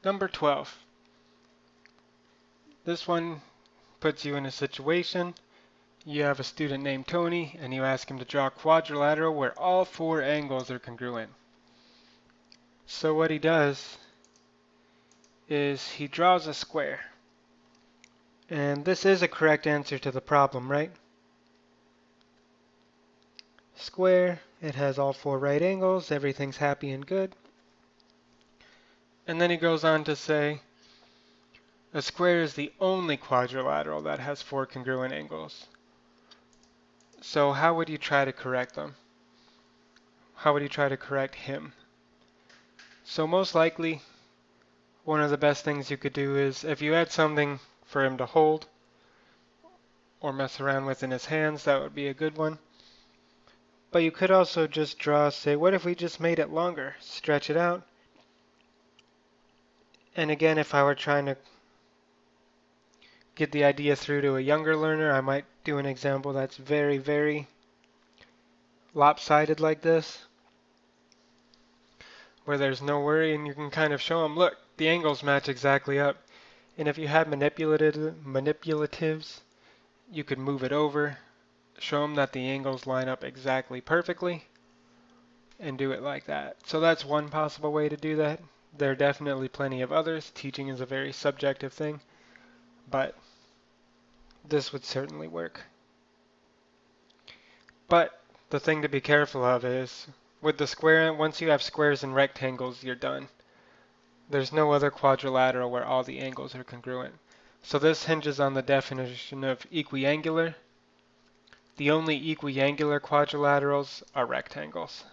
Number 12. This one puts you in a situation. You have a student named Tony and you ask him to draw a quadrilateral where all four angles are congruent. So what he does is he draws a square. And this is a correct answer to the problem, right? Square, it has all four right angles, everything's happy and good. And then he goes on to say, a square is the only quadrilateral that has four congruent angles. So how would you try to correct them? How would you try to correct him? So most likely, one of the best things you could do is if you had something for him to hold or mess around with in his hands, that would be a good one. But you could also just draw, say, what if we just made it longer? Stretch it out. And again, if I were trying to get the idea through to a younger learner, I might do an example that's very, very lopsided like this, where there's no worry and you can kind of show them, look, the angles match exactly up. And if you had manipulatives, you could move it over, show them that the angles line up exactly perfectly, and do it like that. So that's one possible way to do that. There are definitely plenty of others. Teaching is a very subjective thing, but this would certainly work. But the thing to be careful of is, with the square, once you have squares and rectangles, you're done. There's no other quadrilateral where all the angles are congruent. So this hinges on the definition of equiangular. The only equiangular quadrilaterals are rectangles.